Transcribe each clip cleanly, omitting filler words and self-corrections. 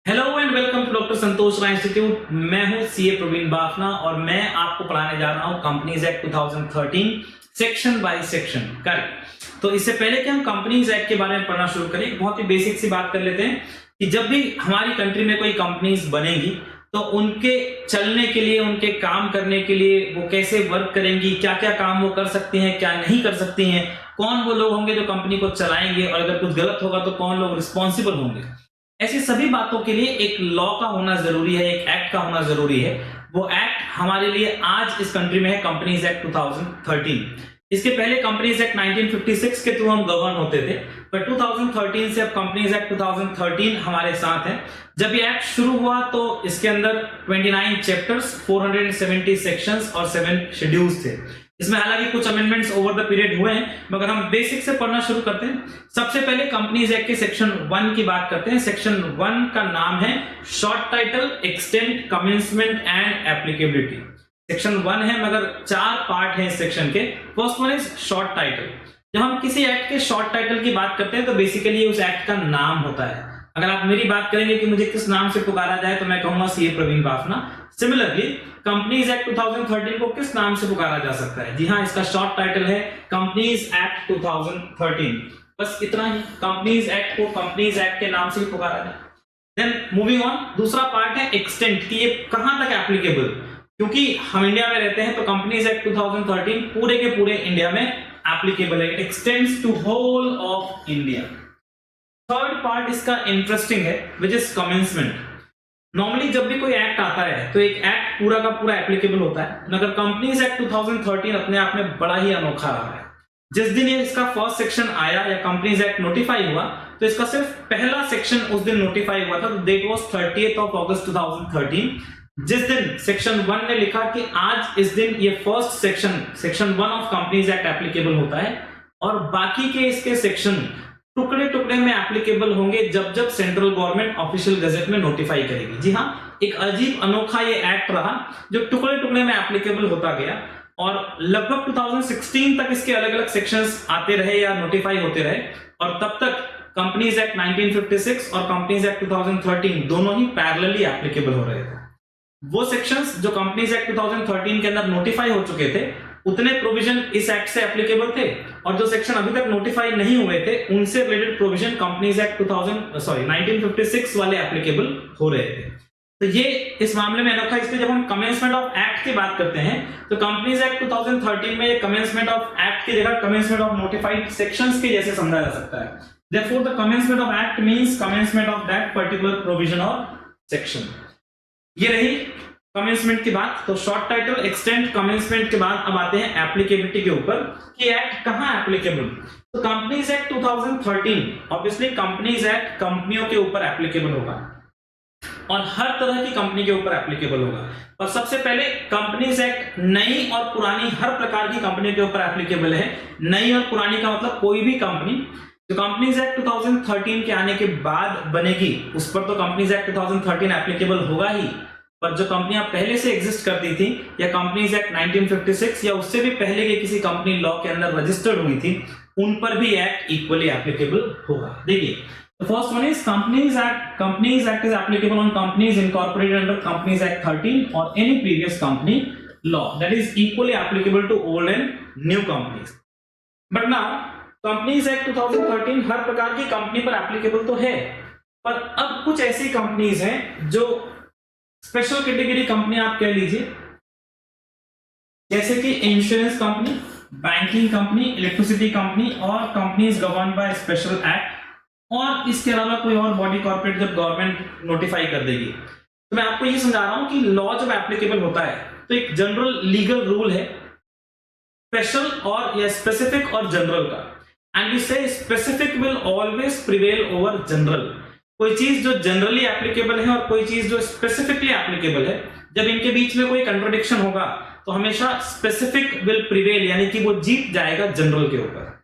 Hello and welcome to doctor Santosh Rai institute. मैं हूं CA Praveen Bafna और मैं आपको पढ़ाने जा रहा हूं companies act 2013 section by section. Correct. तो इससे पहले कि हम कंपनीज एक्ट के बारे में पढ़ना शुरू करें, बहुत ही बेसिक सी बात कर लेते हैं कि जब भी हमारी कंट्री में कोई कंपनीज बनेगी तो उनके चलने के लिए, उनके काम करने के लिए वो कैसे वर्क करेंगी, क्या क्या काम वो कर सकती हैं, क्या नहीं कर सकती हैं, कौन वो लोग होंगे जो कंपनी को चलाएंगे और अगर कुछ गलत होगा तो कौन लोग रिस्पॉन्सिबल होंगे, ऐसी सभी बातों के लिए एक लॉ का होना जरूरी है, एक एक्ट का होना जरूरी है। वो एक्ट हमारे लिए आज इस कंट्री में है कंपनीज एक्ट 2013। इसके पहले कंपनीज एक्ट 1956 के थ्रू हम गवर्न होते थे, पर 2013 से अब कंपनीज एक्ट 2013 हमारे साथ है। जब ये एक्ट शुरू हुआ तो इसके अंदर 29 चैप्टर्स, 470 सेक्शंस और 7 शेड्यूल्स थे। इसमें हालांकि कुछ अमेंडमेंट्स ओवर द पीरियड हुए हैं, मगर हम बेसिक से पढ़ना शुरू करते हैं। सबसे पहले कंपनीज एक्ट के सेक्शन 1 की बात करते हैं। सेक्शन 1 का नाम है short title, extent, commencement and applicability. Section 1 है मगर 4 पार्ट हैं इस सेक्शन के। First one is short title. जब हम किसी एक्ट के शॉर्ट टाइटल की बात करते हैं तो बेसिकली उस एक्ट का नाम होता है। अगर आप मेरी बात करेंगे कि मुझे किस नाम से पुकारा जाए तो मैं कहूंगा CA Praveen Bafna. Similarly companies act 2013 को किस नाम से पुकारा जा सकता है? जी हाँ, इसका शॉर्ट टाइटल है कंपनीज एक्ट 2013। बस इतना ही, कंपनीज एक्ट को कंपनीज एक्ट के नाम से ही पुकारा जाए। देन मूविंग ऑन, दूसरा पार्ट है एक्सटेंट, कि ये कहां तक एप्लीकेबल। क्योंकि हम इंडिया में रहते हैं तो कंपनीज एक्ट 2013 पूरे के पूरे इंडिया में एप्लीकेबल है। It extends to whole of India. Third part इसका इंटरेस्टिंग है, विच इज कमेंसमेंट। नॉर्मली जब भी कोई एक्ट आता है तो एक एक्ट पूरा का पूरा एप्लीकेबल होता है, मगर कंपनीज एक्ट 2013 अपने आप में बड़ा ही अनोखा रहा है। जिस दिन ये इसका फर्स्ट सेक्शन आया या कंपनीज एक्ट नोटिफाई हुआ तो इसका सिर्फ पहला सेक्शन उस दिन नोटिफाई हुआ था। Date was 30th of August 2013। जिस दिन सेक्शन 1 ने लिखा कि आज इस दिन ये first section 1 of companies act applicable होता है, और बाकी के इसके सेक्शन टुकड़े टुकड़े में एप्लीकेबल होंगे जब जब सेंट्रल गवर्नमेंट ऑफिशियल गजेट में नोटिफाई करेगी। जी हाँ, एक अजीब अनोखा ये एक्ट रहा जो टुकड़े टुकड़े में एप्लीकेबल होता गया, और लगभग 2016 तक इसके अलग अलग सेक्शंस आते रहे या नोटिफाई होते रहे, और तब तक कंपनीज एक्ट 1956 और कंपनीज एक्ट 2013 दोनों ही पैरेलली एप्लीकेबल हो रहे थे। वो सेक्शंस जो कंपनीज एक्ट 2013 के अंदर नोटिफाई हो चुके थे उतने प्रोविजन इस एक्ट से एप्लीकेबल थे, और जो सेक्शन अभी तक नोटिफाई नहीं हुए थे उनसे रिलेटेड प्रोविजन कंपनीज एक्ट 1956 वाले एप्लीकेबल हो रहे थे। तो ये इस मामले में अनोखा इसलिए जब हम कमेंसमेंट ऑफ एक्ट की बात करते हैं तो कंपनीज एक्ट 2013 में कमेंसमेंट ऑफ एक्ट की जगह कमेंसमेंट ऑफ नोटिफाइड सेक्शंस के जैसे समझा जा सकता है। Therefore, the commencement of act means commencement of that particular provision or section. ये रही कमेंसमेंट की बात। तो शॉर्ट टाइटल, एक्सटेंट, कमेंसमेंट के बाद अब आते हैं एप्लीकेबिलिटी के ऊपर कि एक्ट कहां एप्लीकेबल। तो companies act 2013 obviously companies act कंपनियों के ऊपर एप्लीकेबल होगा और हर तरह की कंपनी के ऊपर एप्लीकेबल होगा। और सबसे पहले कंपनीज एक्ट नई और पुरानी हर प्रकार की कंपनी के ऊपर एप्लीकेबल है। नई और पुरानी का मतलब कोई भी कंपनी जो कंपनीज एक्ट 2013 के आने के बाद बनेगी उस पर तो कंपनीज एक्ट 2013 एप्लीकेबल होगा ही, पर जो कंपनियां पहले से एग्जिस्ट करती थी या कंपनीज एक्ट 1956 या उससे भी पहले के किसी कंपनी लॉ के अंदर रजिस्टर्ड हुई थी उन पर भी एक्ट इक्वली एप्लीकेबल होगा। देखिए, first one is companies act. Companies act is applicable on companies incorporated under companies act 13 और any previous company law that is equally applicable to old and new companies. But now companies act 2013 हर प्रकार की company पर applicable तो है, पर अब कुछ ऐसी कंपनीज हैं जो स्पेशल कैटेगरी कंपनी आप कह लीजिए, जैसे कि insurance company, banking company, electricity company और companies govern by special act, और इसके अलावा कोई और बॉडी कॉर्पोरेट जब गवर्नमेंट नोटिफाई कर देगी। तो मैं आपको ये समझा रहा हूं कि लॉ जब एप्लीकेबल होता है तो एक जनरल लीगल रूल है स्पेशल और या स्पेसिफिक और जनरल का, एंड वी से specific will always prevail over general. कोई चीज जो जनरली एप्लीकेबल है और कोई चीज जो स्पेसिफिकली एप्लीकेबल है, जब इनके बीच में कोई कंट्रोडिक्शन होगा तो हमेशा स्पेसिफिक विल प्रिवेल, यानी कि वो जीत जाएगा जनरल के ऊपर।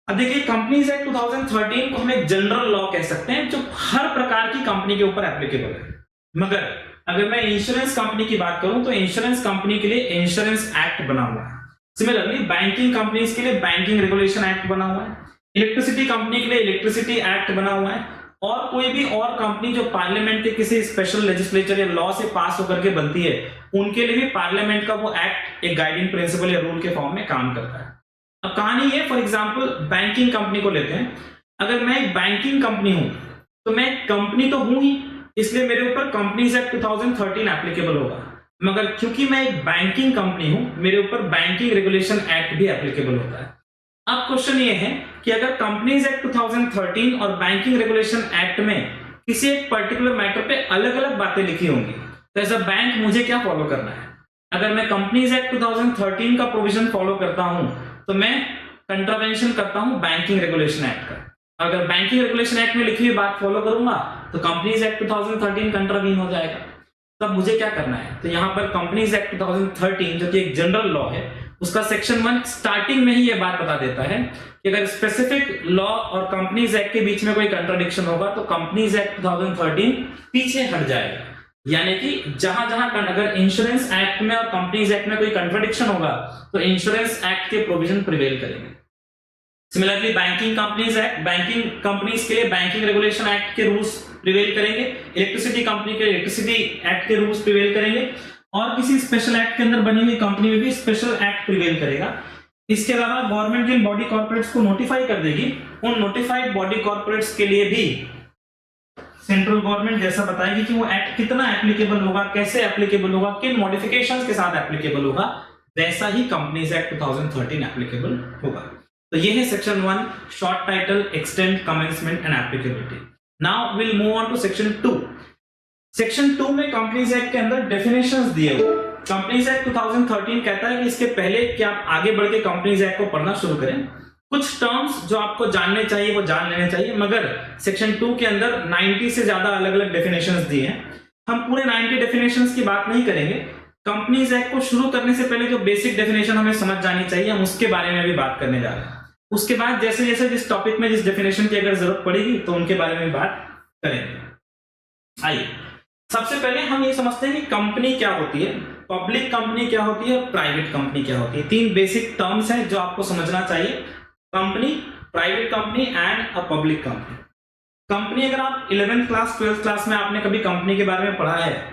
अब देखिए, कंपनीज एक्ट 2013 को हम एक जनरल लॉ कह सकते हैं जो हर प्रकार की कंपनी के ऊपर एप्लीकेबल है। मगर अगर मैं इंश्योरेंस कंपनी की बात करूं तो इंश्योरेंस कंपनी के लिए इंश्योरेंस एक्ट बना हुआ है। सिमिलरली बैंकिंग कंपनीज के लिए बैंकिंग रेगुलेशन एक्ट बना हुआ है, इलेक्ट्रिसिटी कंपनी के लिए इलेक्ट्रिसिटी एक्ट बना हुआ है, और कोई भी और कंपनी जो पार्लियामेंट के किसी स्पेशल लेजिस्लेचर या लॉ से पास होकर के बनती है, उनके लिए भी पार्लियामेंट का वो एक्ट एक गाइडिंग प्रिंसिपल या रूल के फॉर्म में काम करता है। अब कहानी है, फॉर एग्जांपल बैंकिंग कंपनी को लेते हैं। अगर मैं एक बैंकिंग कंपनी हूं तो मैं कंपनी तो हूं ही, इसलिए मेरे ऊपर कंपनीज एक्ट 2013 एप्लीकेबल होगा, मगर क्योंकि मैं एक बैंकिंग कंपनी हूं, मेरे ऊपर बैंकिंग रेगुलेशन एक्ट भी एप्लीकेबल होता है। अब क्वेश्चन ये है कि अगर कंपनीज एक्ट 2013 और बैंकिंग रेगुलेशन एक्ट में किसी एक पर्टिकुलर मैटर पे अलग अलग बातें लिखी होंगी, तो एज अ बैंक मुझे क्या फॉलो करना है? अगर मैं कंपनीज एक्ट 2013 का प्रोविजन फॉलो करता हूं तो मैं कंट्रावेंशन करता हूं बैंकिंग रेगुलेशन एक्ट का। अगर बैंकिंग रेगुलेशन एक्ट में लिखी हुई बात फॉलो करूंगा तो कंपनीज एक्ट 2013 कंट्रावीन हो जाएगा। तब मुझे क्या करना है? तो यहां पर कंपनीज एक्ट 2013 जो कि एक जनरल लॉ है, उसका सेक्शन 1 स्टार्टिंग में ही ये बात बता देता है कि अगर स्पेसिफिक लॉ और कंपनीज एक्ट के बीच में कोई कंट्राडिक्शन होगा तो कंपनीज एक्ट 2013 पीछे हट जाएगा। यानी कि जहां जहां अगर इंश्योरेंस एक्ट में और कंपनीज एक्ट में कोई कंट्राडिक्शन होगा तो इंश्योरेंस एक्ट के प्रोविजन प्रिवेल करेंगे। Similarly banking companies act, banking companies के लिए बैंकिंग रेगुलेशन एक्ट के रूल्स प्रिवेल करेंगे, इलेक्ट्रिसिटी कंपनी के इलेक्ट्रिसिटी एक्ट के रूल्स प्रिवेल करेंगे, और किसी स्पेशल एक्ट के अंदर बनी हुई कंपनी में भी स्पेशल एक्ट प्रिवेल करेगा। इसके अलावा गवर्नमेंट जिन बॉडी कॉर्पोरेट्स को नोटिफाई कर देगी, उन नोटिफाइड बॉडी कॉर्पोरेट्स के लिए भी सेंट्रल गवर्नमेंट जैसा बताएगी कि वो एक्ट कितना एप्लीकेबल होगा, कैसे एप्लीकेबल होगा, किन मॉडिफिकेशंस के साथ एप्लीकेबल होगा, वैसा ही कंपनीज एक्ट 2013 एप्लीकेबल होगा। तो ये है section 1, short title, extent, commencement and applicability. Now will move on to section 2। Section 2 में कंपनीज एक्ट के अंदर डेफिनेशंस दिए हुए। कंपनीज एक्ट 2013 कहता है कि इसके पहले कि आप आगे बढ़ के कंपनीज एक्ट को पढ़ना शुरू करें, कुछ टर्म्स जो आपको जानने चाहिए वो जान लेने चाहिए, मगर सेक्शन 2 के अंदर 90 से ज्यादा अलग अलग डेफिनेशंस दिए हैं। हम पूरे 90 डेफिनेशंस की बात नहीं करेंगे। कंपनीज एक्ट को शुरू करने से पहले जो बेसिक डेफिनेशन हमें समझ जानी चाहिए, हम उसके बारे में भी बात करने जा रहे हैं। उसके बाद जैसे जैसे जिस टॉपिक में जिस डेफिनेशन की अगर जरूरत पड़ेगी तो उनके बारे में बात करेंगे। आइए, सबसे पहले हम ये समझते हैं कि कंपनी क्या होती है, पब्लिक कंपनी क्या होती है और प्राइवेट कंपनी क्या होती है। 3 बेसिक टर्म्स हैं जो आपको समझना चाहिए, company, private company and a public company. Company, अगर आप 11th क्लास 12th क्लास में आपने कभी कंपनी के बारे में पढ़ा है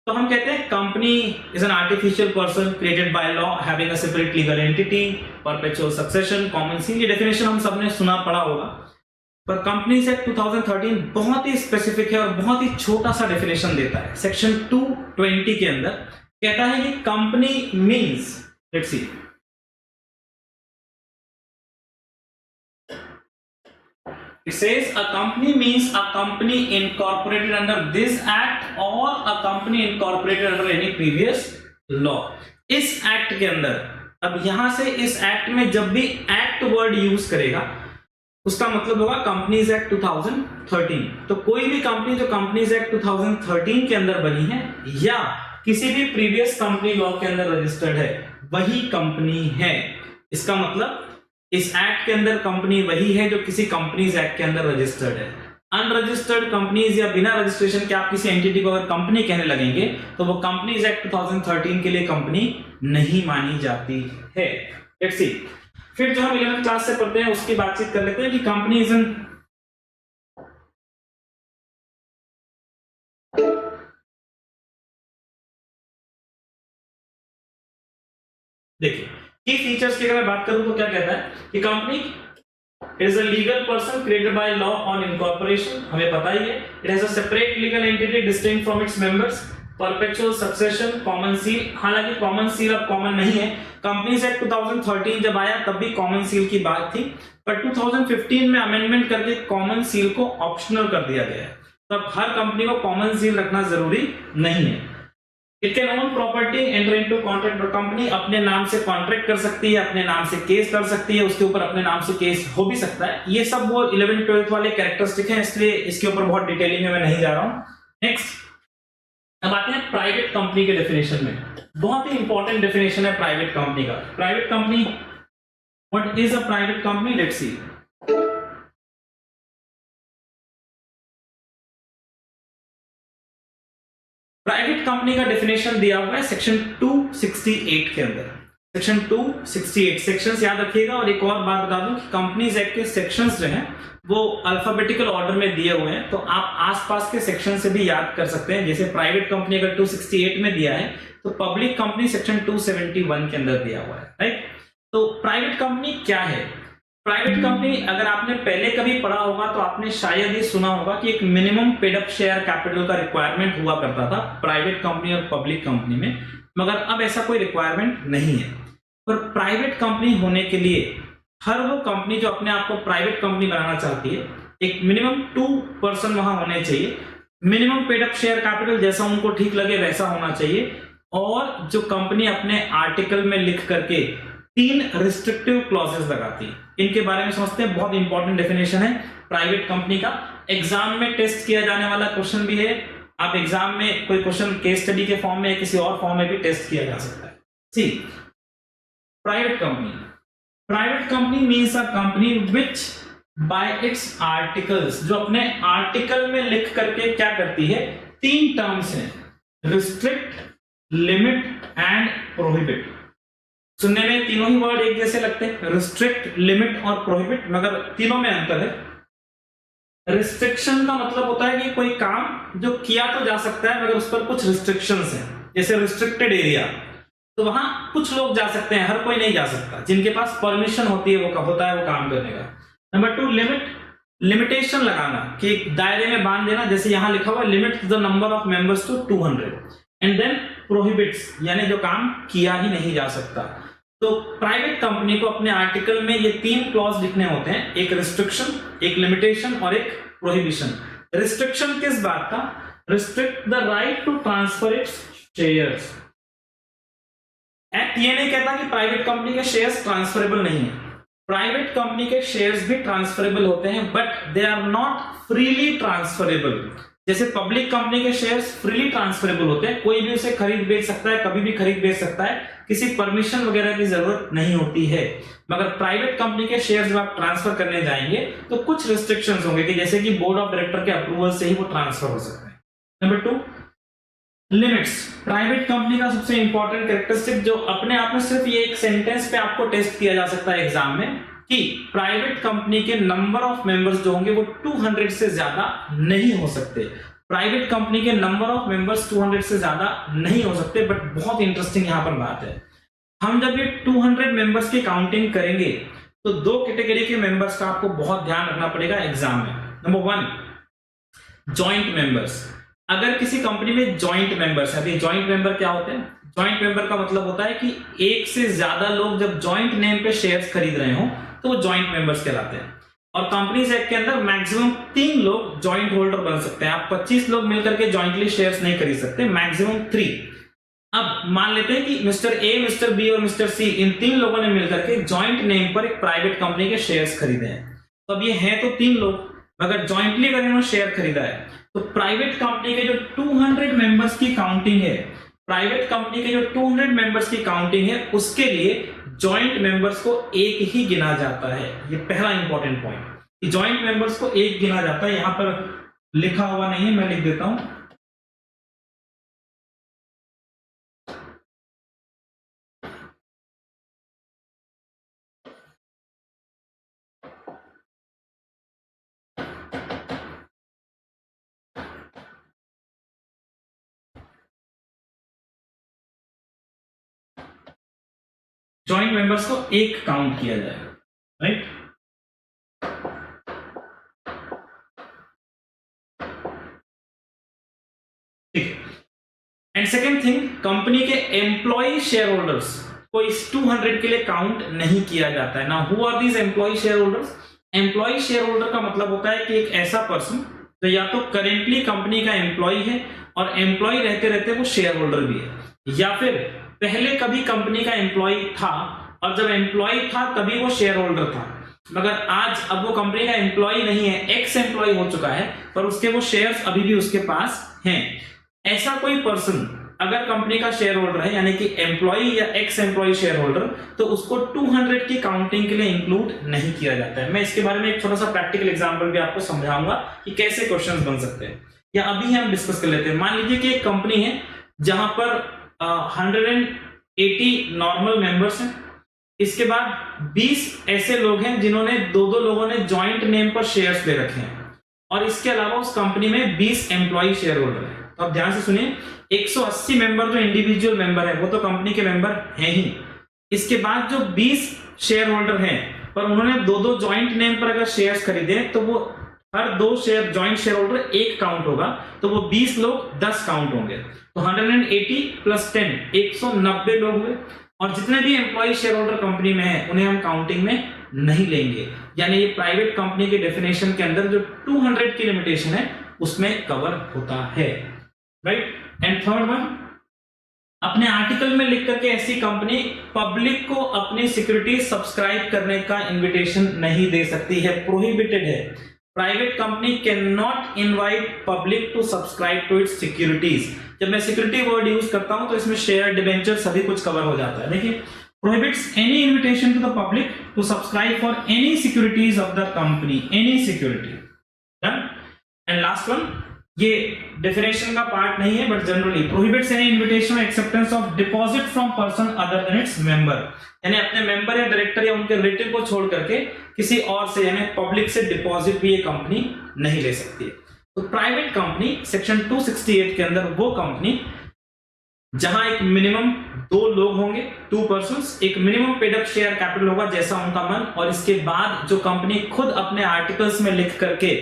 तो हम कहते हैं company is an artificial person created by law having a separate legal entity, perpetual succession, common seal. ये डेफिनेशन हम सबने सुना पढ़ा होगा, पर कंपनीज एक्ट 2013 बहुत ही स्पेसिफिक है और बहुत ही छोटा सा डेफिनेशन देता है। सेक्शन 220 के अंदर कहता है कि company means, let's see, it says a company means a company incorporated under this act or a company incorporated under any previous law। इस एक्ट के अंदर, अब यहां से इस एक्ट में जब भी एक्ट वर्ड यूज करेगा उसका मतलब होगा कंपनीज एक्ट 2013। तो कोई भी कंपनी जो कंपनीज एक्ट 2013 के अंदर बनी है या किसी भी प्रीवियस कंपनी लॉ के अंदर रजिस्टर्ड है, वही कंपनी है। इसका मतलब इस एक्ट के अंदर कंपनी वही है जो किसी कंपनीज एक्ट के अंदर रजिस्टर्ड है। अनरजिस्टर्ड कंपनीज या बिना रजिस्ट्रेशन के आप किसी एंटिटी को अगर कंपनी कहने लगेंगे तो वो कंपनीज एक्ट 2013 के लिए कंपनी नहीं मानी जाती है। लेट्स सी, फिर जो हम 11th क्लास से पढ़ते हैं उसकी बातचीत कर लेते हैं कि कंपनी इज एन देखिए की फीचर्स की अगर मैं बात करूं तो क्या कहता है कि company is a legal person created by law on incorporation, हमें पता ही है। It has a separate legal entity distinct from its members, perpetual succession, common seal. हालांकि कॉमन सील अब कॉमन नहीं है, कंपनीज एक्ट 2013 जब आया तब भी कॉमन सील की बात थी, पर 2015 में अमेंडमेंट करके कॉमन सील को ऑप्शनल कर दिया गया है। तब हर कंपनी को कॉमन सील रखना जरूरी नहीं है। It can own property, enter into contract, और कंपनी अपने नाम से कॉन्ट्रैक्ट कर सकती है, अपने नाम से केस कर सकती है, उसके ऊपर अपने नाम से केस हो भी सकता है। ये सब वो 11th 12th वाले कैरेक्टरिस्टिक हैं, इसलिए इसके ऊपर बहुत डिटेलिंग में मैं नहीं जा रहा हूं। नेक्स्ट, अब आते हैं प्राइवेट कंपनी के डेफिनेशन में। बहुत ही इंपॉर्टेंट डेफिनेशन है प्राइवेट कंपनी का। Private company, what is a private company? Let's see. Private company का डेफिनेशन दिया हुआ है सेक्शन 268 के अंदर। सेक्शन 268 सेक्शंस याद रखिएगा। और एक और बात बता दूं कि कंपनीज एक्ट के सेक्शंस जो हैं वो अल्फाबेटिकल ऑर्डर में दिए हुए हैं, तो आप आसपास के सेक्शन से भी याद कर सकते हैं। जैसे प्राइवेट कंपनी अगर 268 में दिया है तो पब्लिक कंपनी सेक्शन 271 के अंदर दिया हुआ है, राइट। तो प्राइवेट कंपनी क्या है? प्राइवेट कंपनी अगर आपने पहले कभी पढ़ा होगा तो आपने शायद ये सुना होगा कि एक minimum paid up share capital का रिक्वायरमेंट हुआ करता था प्राइवेट कंपनी और पब्लिक कंपनी में, मगर अब ऐसा कोई रिक्वायरमेंट नहीं है। पर प्राइवेट कंपनी होने के लिए हर वो कंपनी जो अपने आप को प्राइवेट कंपनी बनाना चाहती है, एक मिनिमम 2% वहां होने चाहिए। Minimum paid up share capital जैसा उनको ठीक लगे वैसा होना चाहिए। और जो कंपनी अपने आर्टिकल में लिख करके 3 रिस्ट्रिक्टिव क्लॉजेस लगाती है, इनके बारे में समझते हैं। बहुत इंपॉर्टेंट डेफिनेशन है प्राइवेट कंपनी का, एग्जाम में टेस्ट किया जाने वाला क्वेश्चन भी है। आप एग्जाम में कोई क्वेश्चन केस स्टडी के फॉर्म में या किसी और फॉर्म में भी टेस्ट किया जा सकता है। C private company, private company means a company which by its articles, जो अपने आर्टिकल में लिख करके क्या करती है, 3 टर्म्स हैं, रिस्ट्रिक्ट, लिमिट एंड प्रोहिबिट। सुनने में तीनों ही वर्ड एक जैसे लगते हैं, रिस्ट्रिक्ट, लिमिट और प्रोहिबिट, मगर तीनों में अंतर है। रिस्ट्रिक्शन का मतलब होता है कि कोई काम जो किया तो जा सकता है मगर उस पर कुछ रिस्ट्रिक्शंस हैं, जैसे रिस्ट्रिक्टेड एरिया, तो वहां कुछ लोग जा सकते हैं, हर कोई नहीं जा सकता। जिनके पास परमिशन होती है वो होता है वो काम करने का। नंबर 2 लिमिट, लिमिटेशन लगाना कि एक दायरे में बांध देना, जैसे यहां लिखा हुआ limit the number of members to 200। And then prohibits, यानी जो काम किया ही नहीं जा सकता। तो प्राइवेट कंपनी को अपने आर्टिकल में ये 3 क्लॉज लिखने होते हैं, एक रिस्ट्रिक्शन, एक लिमिटेशन और एक प्रोहिबिशन। रिस्ट्रिक्शन किस बात का? Restrict the right to transfer its shares. Act ये नहीं कहता कि प्राइवेट कंपनी के शेयर्स ट्रांसफरेबल नहीं है। प्राइवेट कंपनी के शेयर्स भी ट्रांसफरेबल होते हैं, but they are not freely transferable. जैसे पब्लिक कंपनी के शेयर्स फ्रीली ट्रांसफरेबल होते हैं, कोई भी उसे खरीद बेच सकता है, कभी भी खरीद बेच सकता है, किसी परमिशन वगैरह की जरूरत नहीं होती है। मगर प्राइवेट कंपनी के शेयर्स जब आप ट्रांसफर करने जाएंगे तो कुछ रिस्ट्रिक्शंस होंगे, कि जैसे कि बोर्ड ऑफ डायरेक्टर के अप्रूवल से ही वो ट्रांसफर हो सकते हैं। Number 2 limits. प्राइवेट कंपनी का सबसे इंपॉर्टेंट कैरेक्टरिस्टिक जो अपने आप में सिर्फ ये एक सेंटेंस पे आपको टेस्ट किया जा सकता है एग्जाम में, कि प्राइवेट कंपनी के नंबर ऑफ मेंबर्स जो होंगे वो 200 से ज्यादा नहीं हो सकते। प्राइवेट कंपनी के नंबर ऑफ मेंबर्स 200 से ज्यादा नहीं हो सकते। बट बहुत इंटरेस्टिंग यहां पर बात है, हम जब ये 200 मेंबर्स की काउंटिंग करेंगे तो 2 कैटेगरी के मेंबर्स का आपको बहुत ध्यान रखना पड़ेगा एग्जाम में। Number 1 joint members. अगर किसी कंपनी में जॉइंट मेंबर्स है, अभी जॉइंट मेंबर क्या होते हैं? जॉइंट मेंबर का मतलब होता है कि एक से ज्यादा लोग जब जॉइंट नेम पे शेयर्स खरीद रहे हो तो वो जॉइंट मेंबर्स कहलाते हैं। और कंपनीज एक्ट के अंदर मैक्सिमम 3 लोग जॉइंट होल्डर बन सकते हैं। आप 25 लोग मिलकर के जॉइंटली शेयर्स नहीं खरीद सकते, मैक्सिमम 3। अब मान लेते हैं कि मिस्टर ए, मिस्टर बी और मिस्टर सी, इन 3 लोगों ने मिलकर के जॉइंट नेम पर एक प्राइवेट कंपनी के शेयर्स खरीदे हैं। तो अब ये हैं तो 3 लोग, मगर जॉइंटली अगर इन्होंने शेयर खरीदा है तो प्राइवेट कंपनी के जो 200 मेंबर्स की काउंटिंग है, प्राइवेट कंपनी के जो 200 मेंबर्स की काउंटिंग है, उसके लिए जॉइंट मेंबर्स को एक ही गिना जाता है। ये पहला इंपॉर्टेंट पॉइंट, कि जॉइंट मेंबर्स को एक गिना जाता है। यहां पर लिखा हुआ नहीं है, मैं लिख देता हूं। जॉइंट मेंबर्स को एक काउंट किया जाएगा, right. And second thing, company के एम्प्लॉय शेयर होल्डर्स को इस 200 के लिए काउंट नहीं किया जाता है ना। Who are these employee shareholders? Employee shareholder का मतलब होता है कि एक ऐसा पर्सन जो या तो करेंटली कंपनी का एम्प्लॉय है और एम्प्लॉय रहते रहते वो शेयर होल्डर भी है, या फिर पहले कभी कंपनी का एम्प्लॉय था और जब एम्प्लॉय था तभी वो शेयर होल्डर था, मगर आज अब वो कंपनी का एम्प्लॉय नहीं है, एक्स एम्प्लॉय हो चुका है, पर उसके वो शेयर्स अभी भी उसके पास हैं। ऐसा कोई पर्सन अगर कंपनी का शेयर होल्डर है, यानी कि एम्प्लॉय या एक्स एम्प्लॉय शेयर होल्डर, तो उसको 200 की काउंटिंग के लिए इंक्लूड नहीं किया जाता है। मैं इसके बारे में एक छोटा सा प्रैक्टिकल एग्जांपल भी आपको समझाऊंगा कि कैसे क्वेश्चंस बन सकते हैं, या अभी हम डिस्कस कर लेते हैं। मान लीजिए कि एक कंपनी है जहां पर 80 नॉर्मल मेंबर्स हैं। इसके बाद 20 ऐसे लोग हैं जिन्होंने दो लोगों ने जॉइंट नेम पर शेयर्स ले रखे हैं, और इसके अलावा उस कंपनी में 20 एम्प्लॉय शेयर होल्डर है। तो आप ध्यान से सुनिए, 180 मेंबर जो इंडिविजुअल मेंबर है वो तो कंपनी के मेंबर हैं ही। इसके बाद जो 20 शेयर होल्डर हैं पर उन्होंने दो जॉइंट नेम पर अगर शेयर्स खरीदे तो वो हर 2 share joint share holder 1 count होगा, तो वो 20 लोग 10 काउंट होंगे। तो 180 प्लस 10 190 लोग हुए। और जितने भी एम्प्लॉय शेयर होल्डर कंपनी में है उन्हें हम काउंटिंग में नहीं लेंगे, यानी ये प्राइवेट कंपनी के डेफिनेशन के अंदर जो 200 की लिमिटेशन है उसमें कवर होता है, राइट। एंड थर्ड वन, अपने आर्टिकल में लिख करके ऐसी कंपनी पब्लिक को अपनी सिक्योरिटी सब्सक्राइब करने का इनविटेशन नहीं दे सकती है, प्रोहिबिटेड है। Private company can not invite public to subscribe to its securities. जब मैं सिक्योरिटी वर्ड यूज करता हूं तो इसमें शेयर, डिबेंचर सभी कुछ कवर हो जाता है। देखिए, prohibits any invitation to the public to subscribe for any securities of the company, any security. Done. And last one, ये डेफिनेशन का पार्ट नहीं है but generally prohibits any invitation acceptance of deposit from person other than its member, यानी अपने member या director या उनके relative को छोड़ करके किसी और से यानी पब्लिक से डिपॉजिट भी ये कंपनी नहीं ले सकती है। तो प्राइवेट कंपनी सेक्शन 268 के अंदर वो कंपनी जहां एक मिनिमम 2 लोग होंगे, 2 पर्संस, एक minimum paid up share capital होगा जैसा उनका मन, और इसके बाद जो कंपनी खुद अपने आर्टिकल्स में लिख करके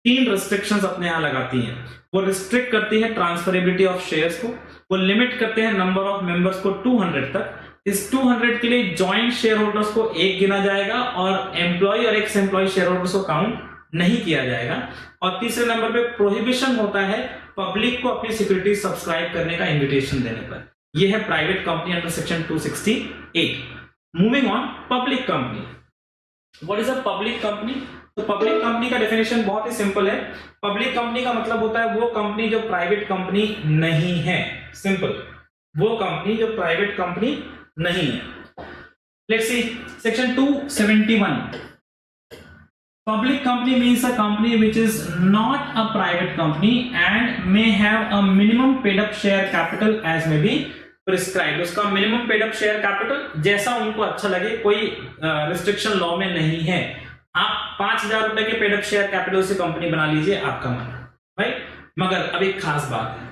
3 रिस्ट्रिक्शंस अपने यहां लगाती हैं। वो रिस्ट्रिक्ट करती है ट्रांसफरेबिलिटी ऑफ शेयर्स को, वो लिमिट करते हैं नंबर ऑफ मेंबर्स को 200 तक। इस 200 के लिए जॉइंट शेयर होल्डर्स को 1 गिना जाएगा और एम्प्लॉय और एक्स एम्प्लॉय शेयर होल्डर्स को काउंट नहीं किया जाएगा। और तीसरे नंबर पे प्रोहिबिशन होता है पब्लिक को अपनी सिक्योरिटी सब्सक्राइब करने का इन्विटेशन देने पर। यह है private company under section 268। Moving on, public company. What is a public company? तो पब्लिक कंपनी का डेफिनेशन बहुत ही सिंपल है। पब्लिक कंपनी का मतलब होता है वो कंपनी जो प्राइवेट कंपनी नहीं है। सिंपल, वो कंपनी जो प्राइवेट कंपनी नहीं है। Let's see section 271। Public company means a company which is not a private company and may have a minimum paid up share capital as may be prescribed। उसका minimum paid up share capital जैसा उनको अच्छा लगे, कोई restriction law में नहीं है। आप 5,000 रुपए के पेड अप शेयर कैपिटल से कंपनी बना लीजिए, आपका मन, राइट। मगर अब एक खास बात है,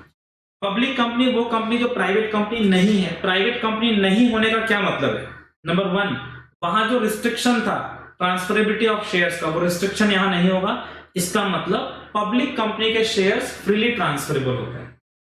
पब्लिक कंपनी वो कंपनी जो प्राइवेट कंपनी नहीं है। प्राइवेट कंपनी नहीं होने का क्या मतलब है? नंबर 1, वहां जो रिस्ट्रिक्शन था ट्रांसफरेबिलिटी ऑफ शेयर्स का, वो रिस्ट्रिक्शन यहां नहीं होगा। इसका मतलब पब्लिक कंपनी के शेयर्स फ्रीली ट्रांसफरेबल होते हैं।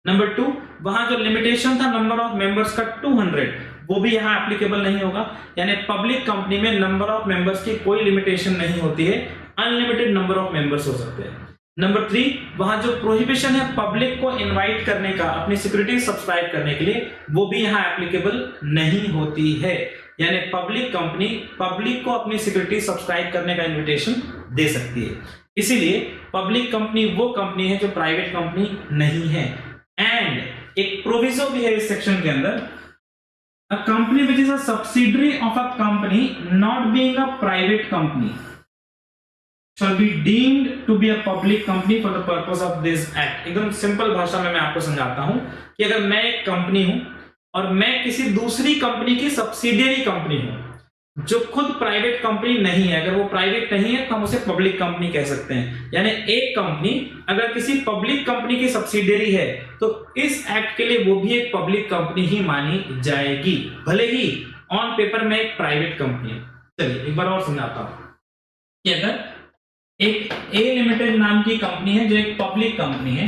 नंबर 2, वहां जो लिमिटेशन था नंबर ऑफ मेंबर्स का 200, वो भी यहां एप्लीकेबल नहीं होगा। यानी पब्लिक कंपनी में नंबर ऑफ मेंबर्स की कोई लिमिटेशन नहीं होती है, अनलिमिटेड नंबर ऑफ मेंबर्स हो सकते हैं। नंबर 3, वहां जो प्रोहिबिशन है पब्लिक को इनवाइट करने का अपनी सिक्योरिटी सब्सक्राइब करने के लिए, वो भी यहां एप्लीकेबल नहीं होती है। यानी पब्लिक कंपनी पब्लिक को अपनी सिक्योरिटी सब्सक्राइब करने का इनविटेशन दे सकती है। इसीलिए पब्लिक कंपनी वो कंपनी है जो प्राइवेट कंपनी नहीं है। एंड एक प्रोविजो भी है इस सेक्शन के अंदर, अ company which is a subsidiary of a company not being a private company shall be deemed to be a public company for the purpose of this act। एकदम simple भाषा में मैं आपको समझाता हूं कि अगर मैं एक कंपनी हूं और मैं किसी दूसरी कंपनी की सब्सिडियरी कंपनी हूं जो खुद प्राइवेट कंपनी नहीं है, अगर वो प्राइवेट नहीं है तो हम उसे पब्लिक कंपनी कह सकते हैं। यानी एक कंपनी अगर किसी पब्लिक कंपनी की सब्सिडियरी है तो इस एक्ट के लिए वो भी एक पब्लिक कंपनी ही मानी जाएगी, भले ही ऑन पेपर में एक प्राइवेट कंपनी है। चलिए एक बार और समझाता हूं कि अगर एक ए लिमिटेड नाम की कंपनी है जो एक पब्लिक कंपनी है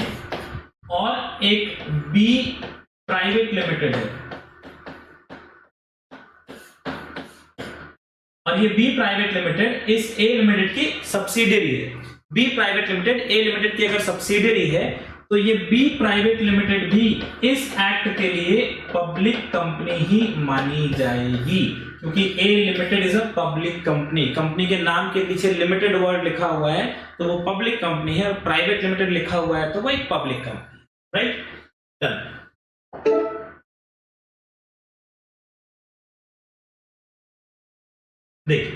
और एक बी प्राइवेट लिमिटेड है, और ये बी प्राइवेट लिमिटेड इस ए लिमिटेड की सब्सिडियरी है। B private limited A limited की अगर सब्सिडियरी है तो ये बी प्राइवेट लिमिटेड भी इस एक्ट के लिए पब्लिक कंपनी ही मानी जाएगी, क्योंकि a limited is a public company. Company के नाम के पीछे लिमिटेड वर्ड लिखा हुआ है तो वो पब्लिक कंपनी है, और प्राइवेट लिमिटेड लिखा हुआ है तो वो एक पब्लिक कंपनी, राइट। डन। देखिए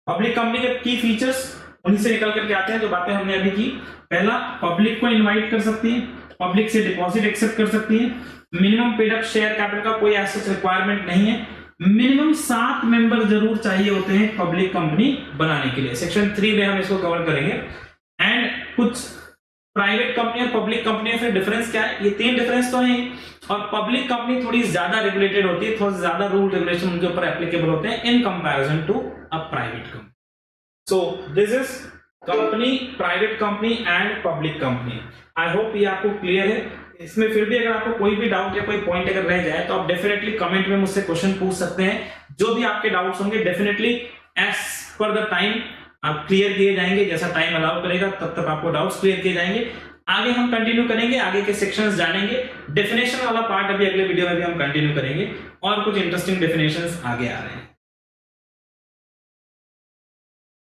पब्लिक कंपनी के की फीचर्स उन्हीं से निकल करके आते हैं जो बातें हमने अभी की। पहला, पब्लिक को इनवाइट कर सकती है। पब्लिक से डिपॉजिट एक्सेप्ट कर सकती है, minimum paid up share capital का कोई ऐसा रिक्वायरमेंट नहीं है, मिनिमम 7 मेंबर जरूर चाहिए होते हैं पब्लिक कंपनी बनाने के लिए। सेक्शन 3 में हम इसको कवर करेंगे। एंड कुछ प्राइवेट कंपनी और पब्लिक कंपनी में फिर डिफरेंस क्या है, ये 3 डिफरेंस तो हैं। और पब्लिक कंपनी थोड़ी ज्यादा रेगुलेटेड होती है, थोड़ा ज्यादा रूल रेगुलेशन उनके ऊपर एप्लीकेबल होते हैं in comparison to a private company. So this is company, private company and public company. I hope ये आपको क्लियर है। इसमें फिर भी अगर आपको कोई भी डाउट या कोई पॉइंट अगर रह जाए तो आप डेफिनेटली कमेंट में मुझसे क्वेश्चन पूछ सकते हैं। जो भी आपके डाउट्स होंगे definitely as per the time आप क्लियर किए जाएंगे, जैसा टाइम अलाउ करेगा तब तक आपको डाउट्स क्लियर किए जाएंगे। आगे हम कंटिन्यू करेंगे, आगे के सेक्शंस जानेंगे। डेफिनेशन वाला पार्ट अभी अगले वीडियो में भी हम कंटिन्यू करेंगे और कुछ इंटरेस्टिंग डेफिनेशंस आगे आ रहे हैं।